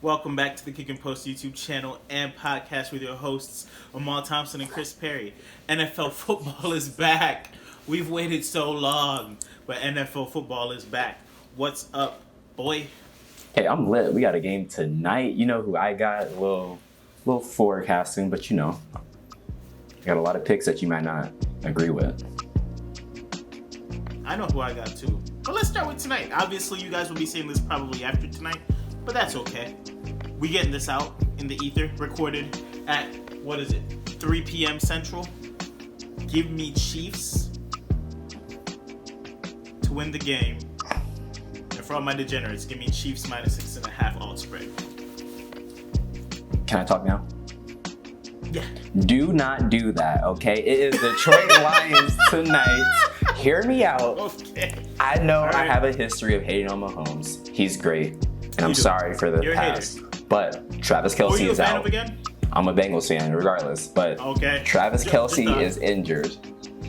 Welcome back to the KickNPost YouTube channel and podcast with your hosts, Amal Thompson and Chris Perry. NFL football is back. We've waited so long, but NFL football is back. What's up, boy? Hey, I'm lit. We got a game tonight. You know who I got? A little forecasting, but you know, I got a lot of picks that you might not agree with. I know who I got too. But let's start with tonight. Obviously, you guys will be seeing this probably after tonight, but that's okay. We getting this out in the ether, recorded at, 3 p.m. Central. Give me Chiefs to win the game. And for all my degenerates, give me Chiefs minus 6.5 alt spread. Can I talk now? Yeah. Do not do that, okay? It is Detroit Lions tonight. Hear me out. Okay. I know All right. I have a history of hating on Mahomes. He's great. And I'm sorry for the past. But Travis Kelce is out. Of again? I'm a Bengals fan regardless. But okay. Travis Kelce is injured.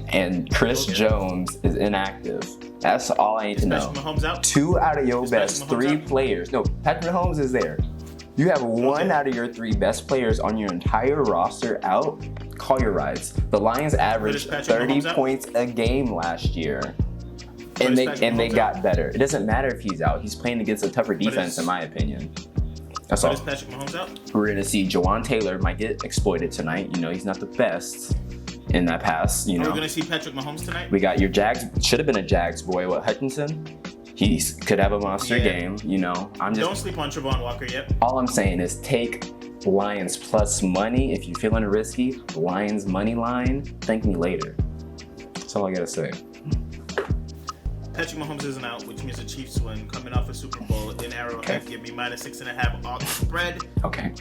And Chris Jones is inactive. That's all I need to know. Mahomes out? 2 out of your best 3 players. No, Patrick Mahomes is there. You have 1 out of your 3 best players on your entire roster out. Call your rides. The Lions averaged 30 points a game last year. And they got better. It doesn't matter if he's out. He's playing against a tougher defense, in my opinion. That's all. Is Patrick Mahomes out? We're going to see Jawan Taylor might get exploited tonight. You know, he's not the best in that pass. You know, we're going to see Patrick Mahomes tonight? We got your Jags. Should have been a Jags boy. Hutchinson? He could have a monster game. You know, don't sleep on Trevon Walker yet. All I'm saying is take Lions plus money. If you're feeling risky, Lions money line, thank me later. That's all I got to say. Patrick Mahomes isn't out, which means the Chiefs win. Coming off a Super Bowl in Arrowhead, give me minus 6.5 alt spread. Okay.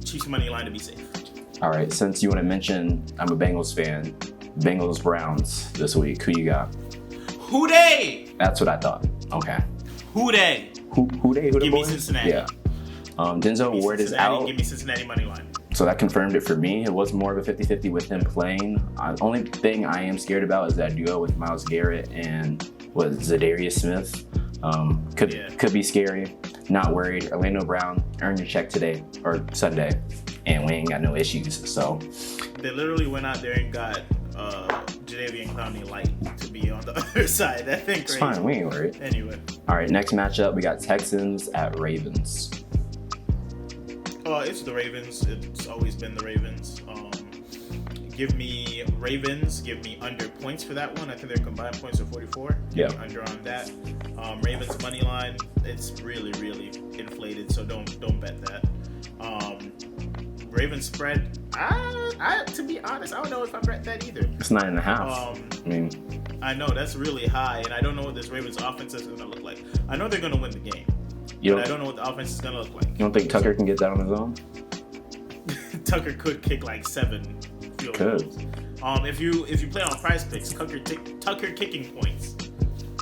Chiefs money line to be safe. All right, since you want to mention I'm a Bengals fan, Bengals Browns this week. Who you got? Who they? That's what I thought. Okay. Who they? Who they? Give me Cincinnati. Yeah. Denzel Ward is out. Give me Cincinnati money line. So that confirmed it for me. It was more of a 50-50 with him playing. Only thing I am scared about is that duo with Myles Garrett and Zadarius Smith. Could be scary. Not worried. Orlando Brown, earn your check today or Sunday, and we ain't got no issues. So they literally went out there and got Jadeveon Clowney light to be on the other side. That thing crazy. It's fine. We ain't worried. Anyway. All right. Next matchup, we got Texans at Ravens. It's the Ravens. It's always been the Ravens. Give me Ravens. Give me under points for that one. I think their combined points are 44. Yeah. Under on that. Ravens money line. It's really, really inflated. So don't bet that. Ravens spread. I to be honest, I don't know if I bet that either. It's 9.5. I know that's really high, and I don't know what this Ravens offense is going to look like. I know they're going to win the game. But I don't know what the offense is going to look like. You don't think Tucker can get that on his own? Tucker could kick like 7 field goals. If you play on Prize Picks, Tucker kicking points,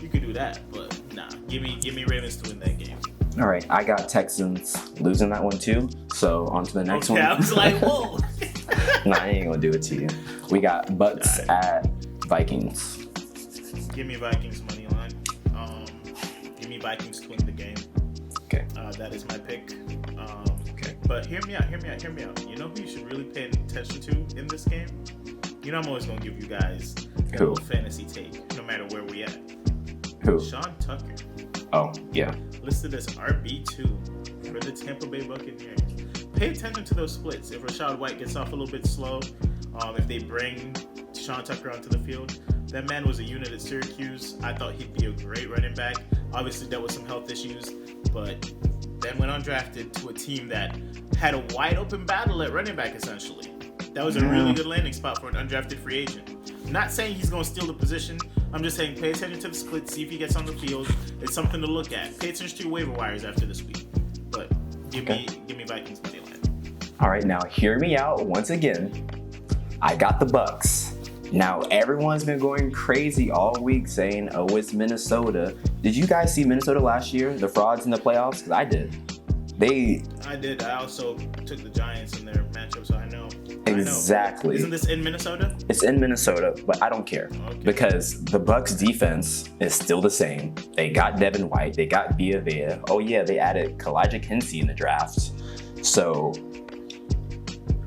you could do that. But nah, give me Ravens to win that game. All right, I got Texans losing that one too. So on to the next one. I was like, whoa. Nah, I ain't gonna do it to you. We got Bucks at Vikings. Give me Vikings money line. Give me Vikings to win the game. Okay. That is my pick. Okay. But hear me out. You know who you should really pay attention to in this game? You know I'm always going to give you guys a little fantasy take, no matter where we at. Who? Sean Tucker. Oh, yeah. Listed as RB2 for the Tampa Bay Buccaneers. Pay attention to those splits. If Rashad White gets off a little bit slow, if they bring Sean Tucker onto the field, that man was a unit at Syracuse. I thought he'd be a great running back. Obviously, dealt with some health issues, but then went undrafted to a team that had a wide open battle at running back, essentially. That was a really good landing spot for an undrafted free agent. I'm not saying he's going to steal the position. I'm just saying pay attention to the split, see if he gets on the field. It's something to look at. Pay attention to your waiver wires after this week. But give me Vikings money line. All right, now hear me out once again. I got the Bucks. Now, everyone's been going crazy all week saying, oh, it's Minnesota. Did you guys see Minnesota last year? The frauds in the playoffs? Because I did. I did. I also took the Giants in their matchup, so I know. Exactly. Isn't this in Minnesota? It's in Minnesota, but I don't care because the Bucks defense is still the same. They got Devin White, they got Villa. Oh yeah, they added Kalijah Kinsey in the draft. So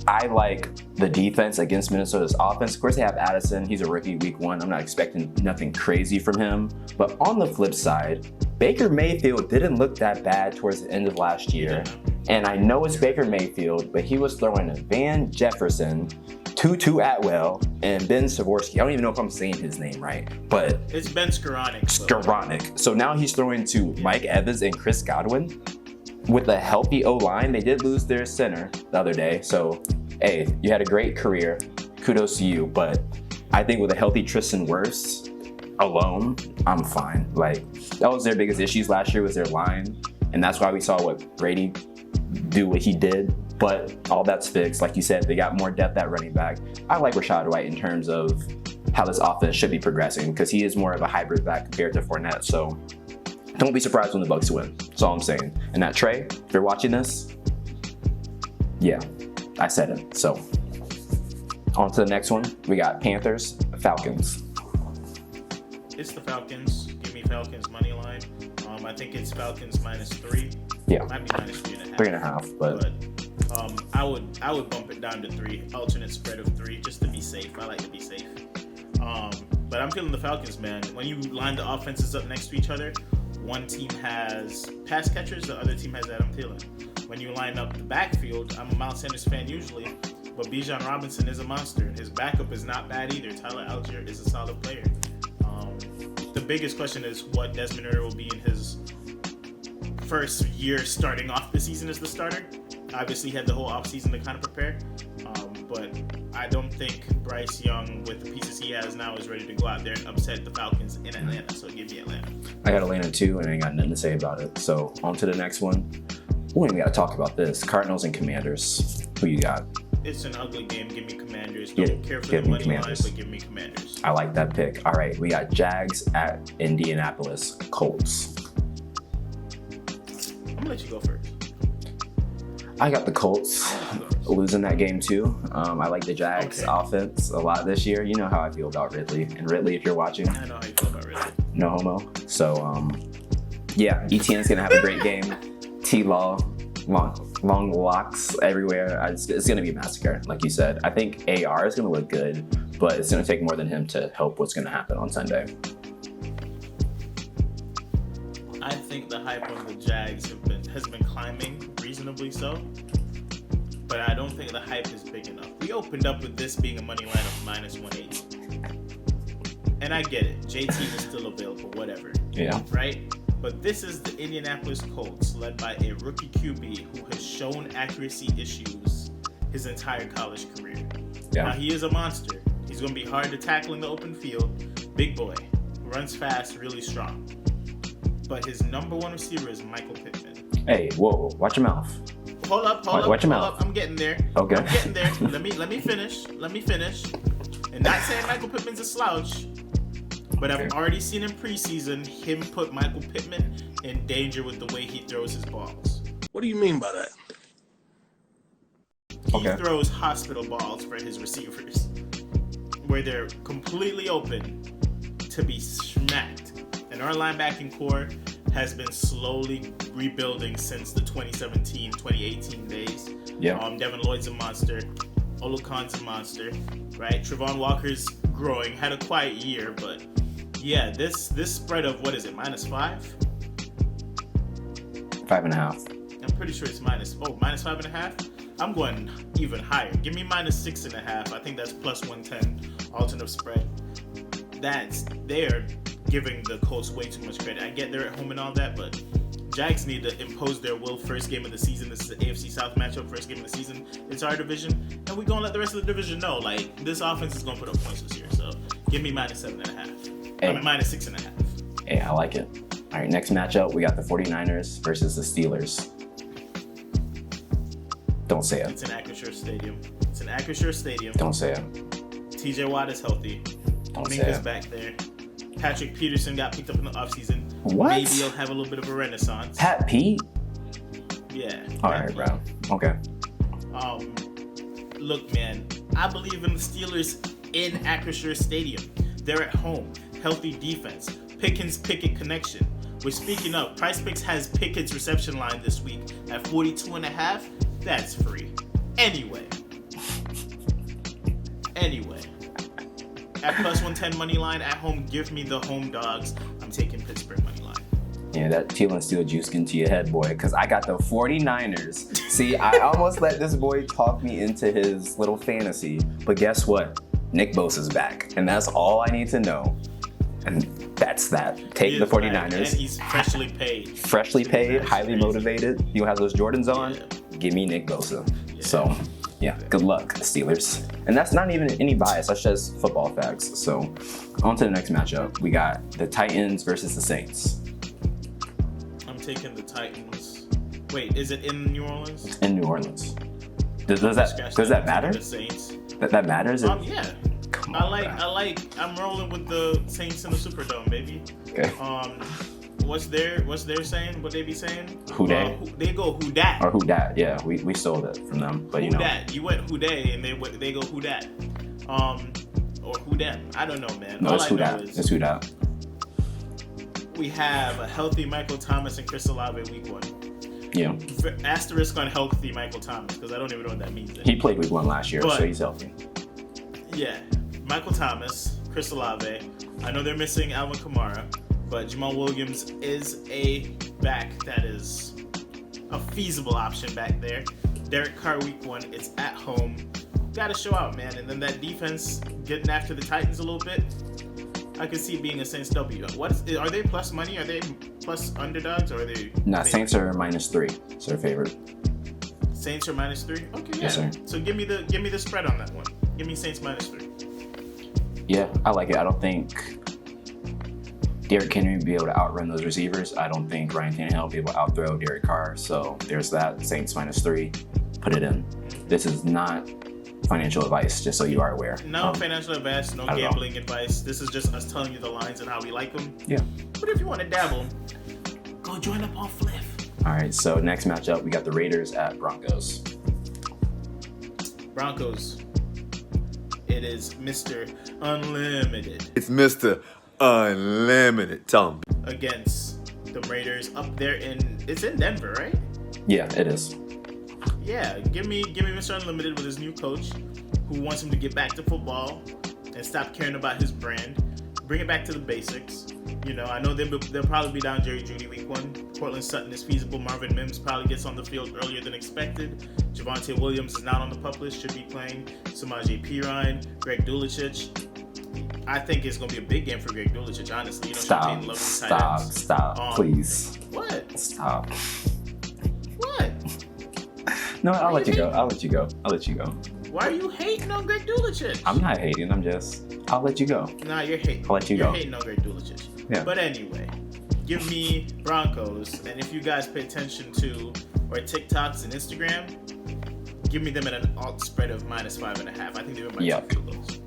I like the defense against Minnesota's offense. Of course, they have Addison. He's a rookie week 1. I'm not expecting nothing crazy from him. But on the flip side, Baker Mayfield didn't look that bad towards the end of last year. And I know it's Baker Mayfield, but he was throwing a Van Jefferson, Tutu Atwell, and Ben Savorsky. I don't even know if I'm saying his name right, but it's Ben Skoranek. Skoranek. So now he's throwing to Mike Evans and Chris Godwin. With a healthy O-line, they did lose their center the other day. So, hey, you had a great career. Kudos to you. But I think with a healthy Tristan Wirfs alone, I'm fine. Like, that was their biggest issues last year was their line. And that's why we saw what Brady do what he did. But all that's fixed. Like you said, they got more depth at running back. I like Rachaad White in terms of how this offense should be progressing because he is more of a hybrid back compared to Fournette. So don't be surprised when the Bucks win. That's all I'm saying. And that Trey, if you're watching this, yeah, I said it. So on to the next one. We got Panthers, Falcons. It's the Falcons. Give me Falcons money line. I think it's Falcons -3. Yeah. Might be -3.5. 3.5, but I would bump it down to 3. Alternate spread of 3, just to be safe. I like to be safe. But I'm feeling the Falcons, man. When you line the offenses up next to each other, one team has pass catchers, the other team has Adam Thielen. When you line up the backfield, I'm a Miles Sanders fan usually, but Bijan Robinson is a monster. His backup is not bad either. Tyler Algier is a solid player. The biggest question is what Desmond Ridder will be in his first year starting off the season as the starter. Obviously, he had the whole offseason to kind of prepare, but I don't think Bryce Young, with the pieces he has now, is ready to go out there and upset the Falcons in Atlanta. So give me Atlanta. I got Atlanta too, and I ain't got nothing to say about it. So on to the next one. We ain't got to talk about this. Cardinals and Commanders. Who you got? It's an ugly game. Give me Commanders. Don't care for the money line, but give me Commanders. I like that pick. All right, we got Jags at Indianapolis Colts. I'm gonna let you go first. I got the Colts losing that game too. I like the Jags offense a lot this year. You know how I feel about Ridley. And Ridley, if you're watching, I know how you feel about Ridley. No homo. So, yeah, ETN's gonna have a great game. T-Law, long locks everywhere. It's going to be a massacre, like you said. I think AR is going to look good, but it's going to take more than him to help what's going to happen on Sunday. I think the hype on the Jags has been climbing reasonably so, but I don't think the hype is big enough. We opened up with this being a money line of -180. And I get it. JT was still available, whatever. Yeah. Right? But this is the Indianapolis Colts, led by a rookie QB who has shown accuracy issues his entire college career. Yeah. Now, he is a monster. He's going to be hard to tackle in the open field. Big boy. Runs fast, really strong. But his number one receiver is Michael Pittman. Hey, whoa, watch your mouth. Hold up. Watch your mouth. I'm getting there. Okay. I'm getting there. Let me finish. And not saying Michael Pittman's a slouch, but I've already seen in preseason him put Michael Pittman in danger with the way he throws his balls. What do you mean by that? He throws hospital balls for his receivers, where they're completely open to be smacked. And our linebacking core has been slowly rebuilding since the 2017-2018 days. Yeah. Devin Lloyd's a monster. Olukon's a monster, right? Trevon Walker's growing, had a quiet year, but yeah, this spread of, what is it, -5? 5.5. I'm pretty sure it's -5.5? I'm going even higher. Give me -6.5. I think that's +110 alternate spread. They are giving the Colts way too much credit. I get they're at home and all that, but Jags need to impose their will first game of the season. This is the AFC South matchup, first game of the season. It's our division, and we're going to let the rest of the division know, like, this offense is going to put up points this year. So give me -7.5. I mean, -6.5. Hey, I like it. All right, next matchup, we got the 49ers versus the Steelers. Don't say it. It's an Acrisure Stadium. Don't say it. TJ Watt is healthy. Don't say Minka's it. back there. Patrick Peterson got picked up in the offseason. What? Maybe he'll have a little bit of a renaissance. Pat Pete? Yeah. All right, bro. Okay. Look, man, I believe in the Steelers in Acrisure Stadium. They're at home. Healthy defense. Pickett connection. Which, speaking of, Price Picks has Pickett's reception line this week at 42.5. That's free. Anyway. At plus 110 money line at home, give me the home dogs. I'm taking Pittsburgh money line. Yeah, that Teal Steel juice into your head, boy, because I got the 49ers. See, I almost let this boy talk me into his little fantasy, but guess what? Nick Bosa's back, and that's all I need to know. And that's that. Take the 49ers. Back, and he's freshly paid. Freshly paid, highly motivated. You have those Jordans on? Yeah. Give me Nick Bosa. Yeah. So, yeah, good luck, Steelers. And that's not even any bias, that's just football facts. So, on to the next matchup. We got the Titans versus the Saints. I'm taking the Titans. Wait, is it in New Orleans? It's in New Orleans. Does that matter? The Saints. That matters? Yeah. Come on, I'm rolling with the Saints in the Superdome, baby. Okay. What's their saying? What they be saying? Who dat? They go who dat. Or who dat? Yeah, we stole it from them, but you know. Who dat? You went who day, and they go who dat. Or who dem? I don't know, man. No, it's who dat. It's who dat. We have a healthy Michael Thomas and Chris Olave week 1. Yeah. Asterisk on healthy Michael Thomas because I don't even know what that means. He played week 1 last year, so he's healthy. Yeah. Michael Thomas, Chris Olave. I know they're missing Alvin Kamara, but Jamal Williams is a back that is a feasible option back there. Derek Carr week 1, it's at home. Gotta show out, man. And then that defense getting after the Titans a little bit. I can see it being a Saints W. Are they plus money? Are they plus underdogs? Or are they? Nah, Saints are -3. It's their favorite. Saints are -3. Okay, yeah. Yes, sir. So give me the spread on that one. Give me Saints -3. Yeah, I like it. I don't think Derrick Henry will be able to outrun those receivers. I don't think Ryan Tannehill will be able to outthrow Derek Carr. So there's that. Saints -3. Put it in. This is not financial advice, just so you are aware. No financial advice, no gambling advice. This is just us telling you the lines and how we like them. Yeah. But if you want to dabble, go join up on Fliff. All right, so next matchup, we got the Raiders at Broncos. Broncos. It is Mr. Unlimited. It's Mr. Unlimited. Tell him. Against the Raiders up there it's in Denver, right? Yeah, it is. Yeah, give me Mr. Unlimited with his new coach who wants him to get back to football and stop caring about his brand. Bring it back to the basics. You know, I know they'll probably be down Jerry Jeudy week 1. Cortland Sutton is feasible. Marvin Mims probably gets on the field earlier than expected. Javonte Williams is not on the pup list, should be playing. Samaje Perine, Greg Dulcich. I think it's going to be a big game for Greg Dulcich, honestly. You know, Stop, please. What? Stop. What? No, I'll let you go. I'll let you go. Why are you hating on Greg Dulcich? I'm not hating. I'll let you go. Nah, you're hating. I'll let you go. You're hating on Greg Dulcich. Yeah. But anyway, give me Broncos. And if you guys pay attention to our TikToks and Instagram, give me them at an alt spread of -5.5. I think they were by 2 field goals.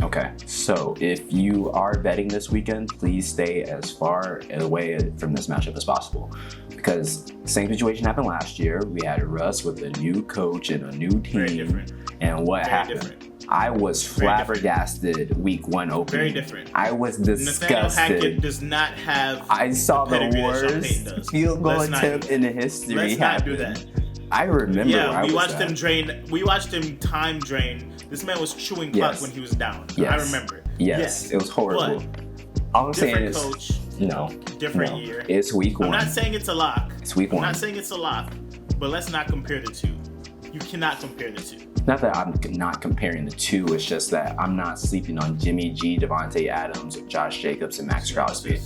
Okay, so if you are betting this weekend, please stay as far away from this matchup as possible. Because same situation happened last year. We had Russ with a new coach and a new team. Very different. And what happened? Different. I was flabbergasted week 1 opening. Very different. I was disgusted. Nathaniel Hackett does not have. I saw the worst field goal attempt in the history. Let's not do that. I remember. Yeah, we watched him drain. We watched him time drain. This man was chewing clock when he was down. Yes. I remember. Yes, it was horrible. All I'm saying is, coach. Different year. It's week 1. I'm not saying it's a lock. It's week 1. I'm not saying it's a lock, but let's not compare the two. You cannot compare the two. Not that I'm not comparing the two. It's just that I'm not sleeping on Jimmy G, Devontae Adams, Josh Jacobs, and Max Crosby.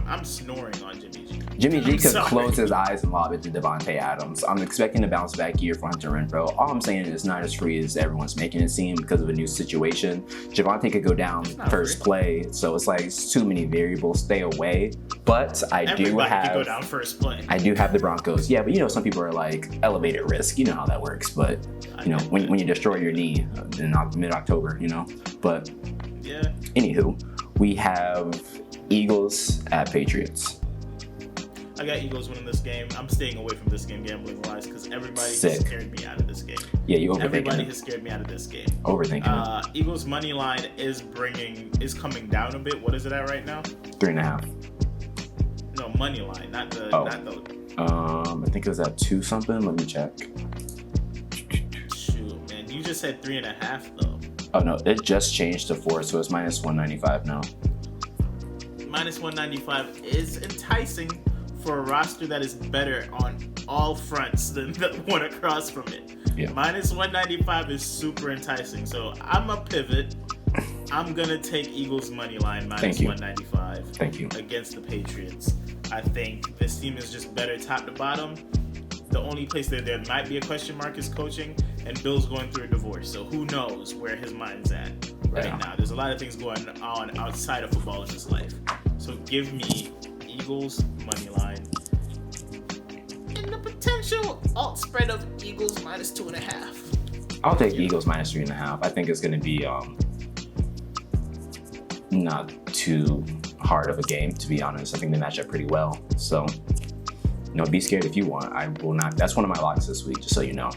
I'm snoring on Jimmy G. Jimmy G could close his eyes and lob it to Devontae Adams. I'm expecting a bounce back year for Hunter Renfrow. All I'm saying is it's not as free as everyone's making it seem because of a new situation. Javonte could go down first play, so it's like it's too many variables. Stay away. But Everybody could go down first play. I do have the Broncos. Yeah, but you know some people are like elevated risk. You know how that works. But you know when you destroy your knee in mid-October, you know. But yeah. Anywho, we have Eagles at Patriots. I got Eagles winning this game. I'm staying away from this game gambling wise because everybody has scared me out of this game. Yeah, you overthinking Everybody it. has scared me out of this game. Overthinking it. Eagles money line is coming down a bit. What is it at right now? 3.5. No, money line, not the. I think it was at 2 something. Let me check. Shoot, man, you just said 3.5 though. Oh no, it just changed to 4, so it's minus 195 now. Minus 195 is enticing for a roster that is better on all fronts than the one across from it. Yeah. Minus 195 is super enticing. So I'm a pivot. I'm gonna take Eagles money line minus 195. Thank you. Against the Patriots. I think this team is just better top to bottom. The only place that there might be a question mark is coaching, and Bill's going through a divorce. So who knows where his mind's at right now. There's a lot of things going on outside of football in his life. So give me Eagles money line. And the potential alt spread of Eagles minus 2.5. I'll take Eagles minus 3.5. I think it's going to be not too hard of a game, to be honest. I think they match up pretty well. So, be scared if you want. I will not. That's one of my locks this week, just so you know.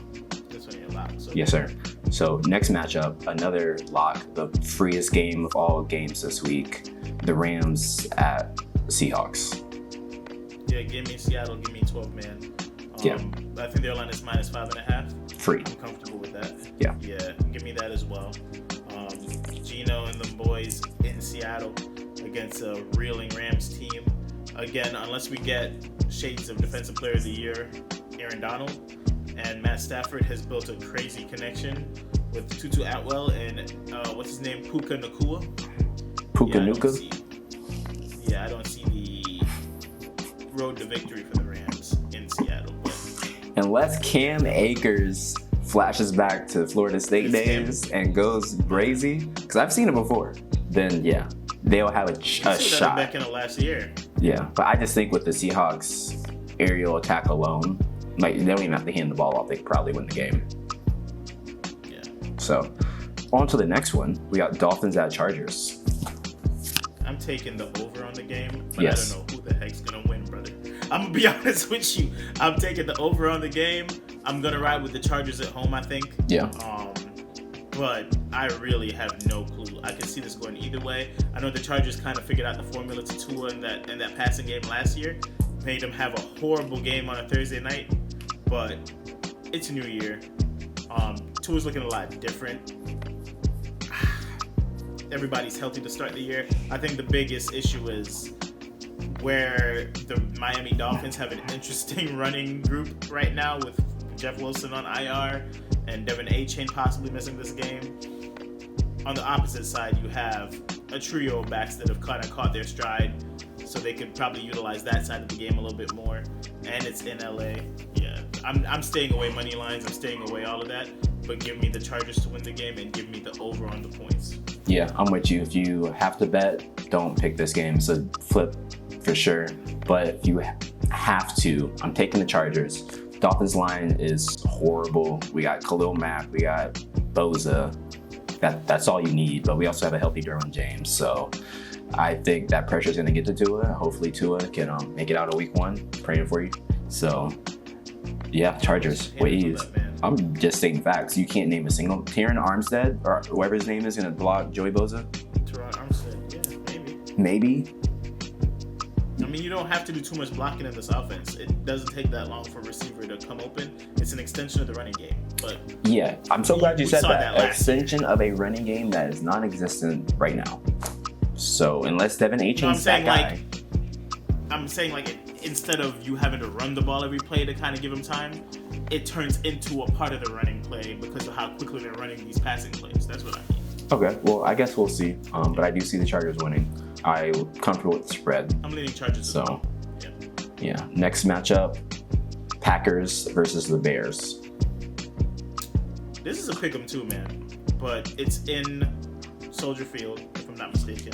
That's one of your locks. Okay. Yes, sir. So next matchup, another lock, the freest game of all games this week. The Rams at Seahawks. Yeah, give me Seattle. Give me 12 man. I think their line is minus 5.5. Free. I'm comfortable with that. Yeah. Yeah, give me that as well. Gino and the boys in Seattle against a reeling Rams team. Again, unless we get shades of Defensive Player of the Year, Aaron Donald, and Matt Stafford has built a crazy connection with Tutu Atwell and what's his name, Puka Nacua. I don't see the road to victory for the Rams in Seattle. Unless Cam Akers flashes back to Florida State days and goes crazy, because I've seen it before, then yeah, they'll have a shot. Back in the last year. Yeah, but I just think with the Seahawks aerial attack alone, like they don't even have to hand the ball off, they could probably win the game. Yeah. So, on to the next one. We got Dolphins at Chargers. I'm taking the over on the game, but yes. I don't know who the heck's gonna win, brother. I'm gonna be honest with you. I'm taking the over on the game. I'm gonna ride with the Chargers at home, I think. Yeah. But I really have no clue. I can see this going either way. I know the Chargers kind of figured out the formula to Tua in that passing game last year. Made them have a horrible game on a Thursday night. But it's a new year. Tua's looking a lot different. Everybody's healthy to start the year. I think the biggest issue is where the Miami Dolphins have an interesting running group right now with Jeff Wilson on IR and Devin A-Chain possibly missing this game. On the opposite side, you have a trio of backs that have kind of caught their stride, so they could probably utilize that side of the game a little bit more. And it's in LA. Yeah, I'm staying away money lines. I'm staying away all of that. But give me the Chargers to win the game and give me the over on the points. Yeah, I'm with you. If you have to bet, don't pick this game. It's a flip for sure. But if you have to, I'm taking the Chargers. Dolphins line is horrible. We got Khalil Mack. We got Boza. That's all you need. But we also have a healthy Derwin James. So I think that pressure is going to get to Tua. Hopefully Tua can make it out of week 1. Praying for you. So yeah, Chargers with ease. I'm just stating facts. You can't name a single. Teron Armstead or whoever his name is going to block Joey Boza. Teron Armstead, yeah, Maybe. I mean, you don't have to do too much blocking in this offense. It doesn't take that long for a receiver to come open. It's an extension of the running game. But yeah, I'm so glad you said that. Extension of a running game that is non-existent right now. So unless Devin A-Chain's that guy. I'm saying instead of you having to run the ball every play to kind of give him time, it turns into a part of the running play because of how quickly they're running these passing plays. That's what I mean. Okay, well, I guess we'll see. But I do see the Chargers winning. I'm comfortable with the spread. I'm leaning Chargers as well. Yeah. Next matchup, Packers versus the Bears. This is a pick'em too, man. But it's in Soldier Field, if I'm not mistaken.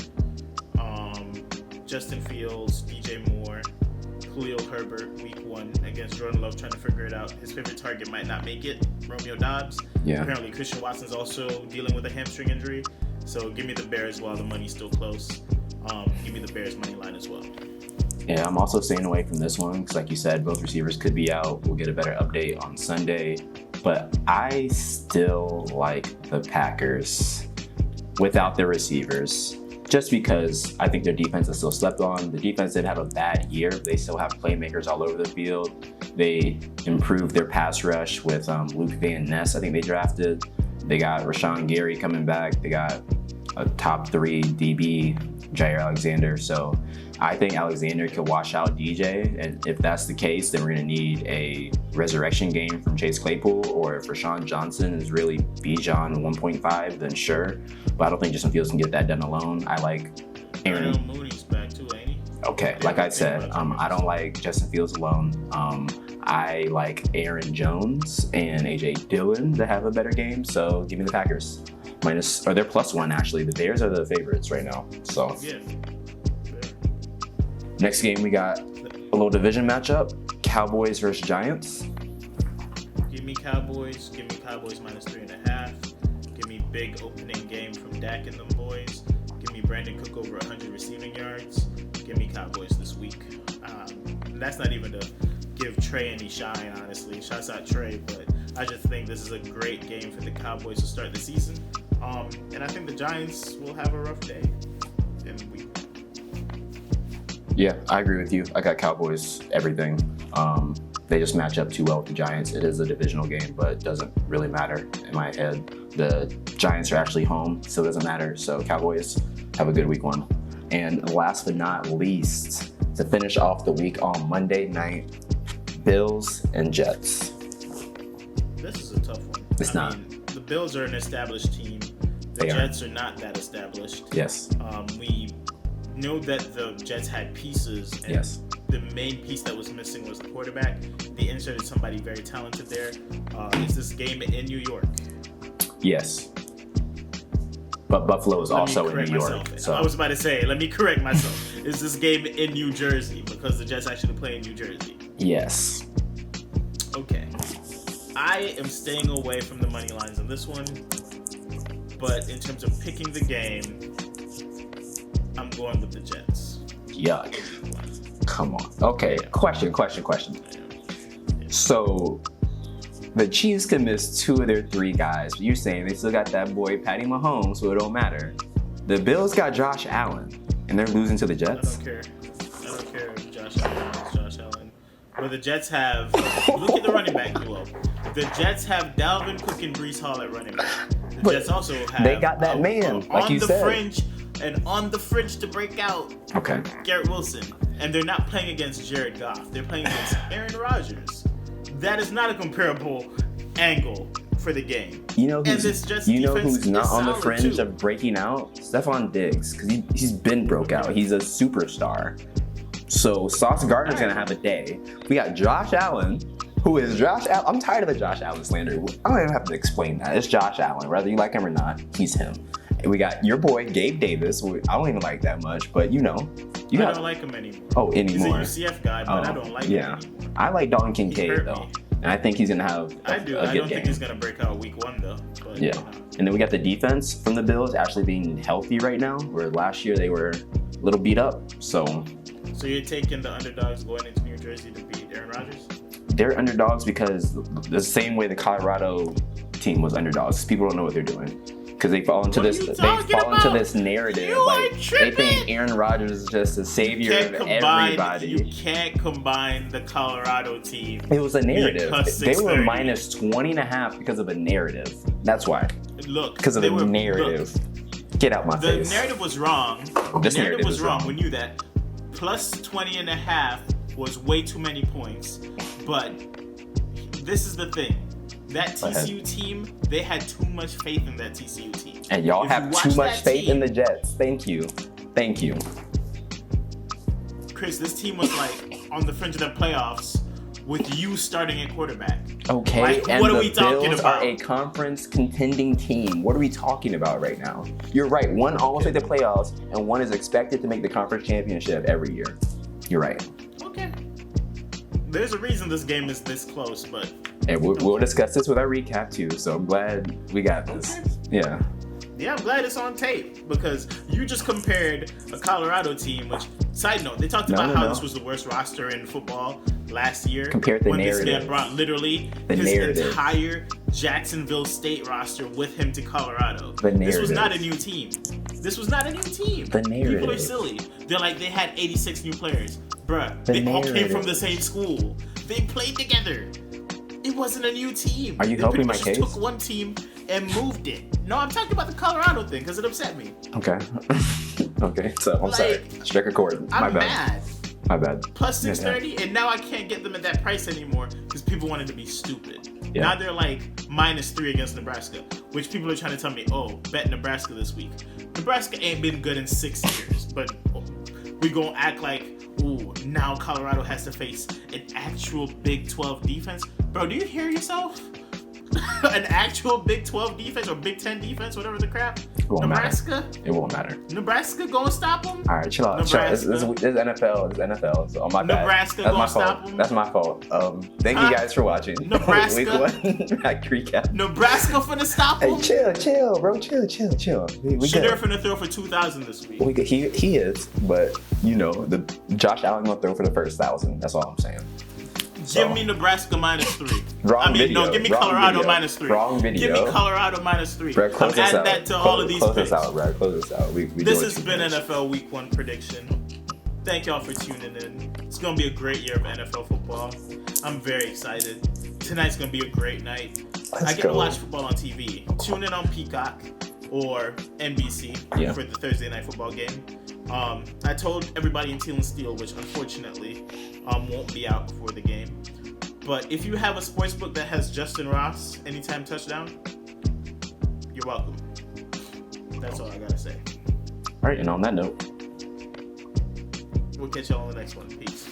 Justin Fields, DJ Moore, Khalil Herbert, week 1 against Jordan Love, trying to figure it out. His favorite target might not make it, Romeo Doubs. Yeah. Apparently Christian Watson's also dealing with a hamstring injury. So give me the Bears while the money's still close. Give me the Bears money line as well. Yeah, I'm also staying away from this one because, like you said, both receivers could be out. We'll get a better update on Sunday. But I still like the Packers without their receivers, just because I think their defense is still slept on. The defense did have a bad year. They still have playmakers all over the field. They improved their pass rush with Luke Van Ness, I think they drafted. They got Rashawn Gary coming back. They got a top 3 DB, Jair Alexander. So I think Alexander could wash out DJ. And if that's the case, then we're going to need a resurrection game from Chase Claypool. Or if Rashawn Johnson is really Bijan 1.5, then sure. But I don't think Justin Fields can get that done alone. I like Aaron. Mooney's back too, ain't he? Okay, like I said, I don't like Justin Fields alone. I like Aaron Jones and AJ Dillon to have a better game. So give me the Packers. They're +1 actually. The Bears are the favorites right now. So yeah. Next game we got a little division matchup: Cowboys versus Giants. Give me Cowboys. Give me Cowboys -3.5. Give me big opening game from Dak and them boys. Give me Brandon Cook over 100 receiving yards. Give me Cowboys this week. That's not even to give Trey any shine, honestly. Shouts out Trey, but I just think this is a great game for the Cowboys to start the season. And I think the Giants will have a rough day in the week. Yeah, I agree with you. I got Cowboys everything. They just match up too well with the Giants. It is a divisional game, but it doesn't really matter in my head. The Giants are actually home, so it doesn't matter. So Cowboys have a good week 1. And last but not least, to finish off the week on Monday night, Bills and Jets. This is a tough one. It's I mean, the Bills are an established team. The Jets are not that established. Yes. We know that the Jets had pieces. And yes. The main piece that was missing was the quarterback. They inserted somebody very talented there. Is this game in New York? Yes. But Buffalo is also in New York. So. I was about to say, let me correct myself. Is this game in New Jersey? Because the Jets actually play in New Jersey. Yes. Okay. I am staying away from the money lines on this one. But in terms of picking the game, I'm going with the Jets. Yuck. Come on. Okay. Question. So the Chiefs can miss 2 of their 3 guys, but you're saying they still got that boy Patty Mahomes, so it don't matter. The Bills got Josh Allen, and they're losing to the Jets? I don't care if Josh Allen is Josh Allen. But the Jets have, look at the running back duo. The Jets have Dalvin Cook and Breece Hall at running back. The Jets also have, they got that man, like you said. On the fringe to break out, okay, Garrett Wilson. And they're not playing against Jared Goff. They're playing against Aaron Rodgers. That is not a comparable angle for the game. You know who's not on the fringe of breaking out? Stephon Diggs, because he's been broke out. He's a superstar. So Sauce Gardner's going to have a day. We got Josh Allen, who is Josh Allen. I'm tired of the Josh Allen slander. I don't even have to explain that. It's Josh Allen. Whether you like him or not, he's him. And we got your boy, Gabe Davis, who I don't even like that much, but I don't like him anymore. Oh, anymore. He's a UCF guy, but I don't like him anymore. I like Dalton Kincaid, though. And I think he's going to have a good game. I don't think he's going to break out week 1, though. But, yeah. And then we got the defense from the Bills actually being healthy right now, where last year they were a little beat up. So you're taking the underdogs going into New Jersey to beat Aaron Rodgers? They're underdogs because the same way the Colorado team was underdogs. People don't know what they're doing. Because they fall into this narrative. They think Aaron Rodgers is just a savior of everybody. You can't combine the Colorado team. It was a narrative. They were minus 20.5 because of a narrative. That's why. Look, because of a narrative. Get out my face. The narrative was wrong. The narrative was wrong. We knew that. Plus 20.5 was way too many points. But this is the thing. That TCU team, they had too much faith in that TCU team. And y'all have too much faith in the Jets. Thank you. Chris, this team was like on the fringe of the playoffs with you starting at quarterback. Okay, like, and what the are we talking Bills about? Are a conference contending team. What are we talking about right now? You're right. One almost made the playoffs, and one is expected to make the conference championship every year. You're right. Okay. There's a reason this game is this close, but... And we'll discuss this with our recap, too, so I'm glad we got this. Yeah. Yeah, I'm glad it's on tape, because you just compared a Colorado team, which Side note, they talked about how this was the worst roster in football last year. Compared to when narrative. This man brought literally his entire Jacksonville State roster with him to Colorado. This was not a new team. The narrative. People are silly. They're like, they had 86 new players. Bruh, they all came from the same school. They played together. It wasn't a new team. Are you helping my case? They took one team and moved it. No, I'm talking about the Colorado thing because it upset me. Okay. Okay, so I'm sorry. Strike a chord. I'm mad. My bad. Plus 630, and now I can't get them at that price anymore because people wanted to be stupid. Yeah. Now they're like -3 against Nebraska, which people are trying to tell me, oh, bet Nebraska this week. Nebraska ain't been good in 6 years, but we gonna act like, ooh, now Colorado has to face an actual Big 12 defense. Bro, do you hear yourself? An actual Big 12 defense or Big 10 defense, whatever the crap. Nebraska? It won't matter. Nebraska gonna stop them? All right, chill out. This NFL. It's NFL. So my bad. Nebraska That's gonna my stop fault. them? That's my fault. Thank you guys for watching. Nebraska. Week 1. Recap. Nebraska finna stop them? Hey, chill, bro. Chill. We Shedeur finna throw for 2,000 this week. He is, but the Josh Allen gonna throw for the first 1,000. That's all I'm saying. Give me Nebraska -3. Wrong video. No, give me Colorado -3. Wrong video. Give me Colorado -3. Bro, I'm adding that to all of these picks. Close this out, bro. Close this out. This has been NFL Week 1 prediction. Thank y'all for tuning in. It's going to be a great year of NFL football. I'm very excited. Tonight's going to be a great night. I get to watch football on TV. Tune in on Peacock or NBC for the Thursday night football game. I told everybody in Teal and Steel, which unfortunately won't be out before the game. But if you have a sportsbook that has Justin Ross anytime touchdown, you're welcome. That's all I gotta say. All right, and on that note, we'll catch y'all on the next one. Peace.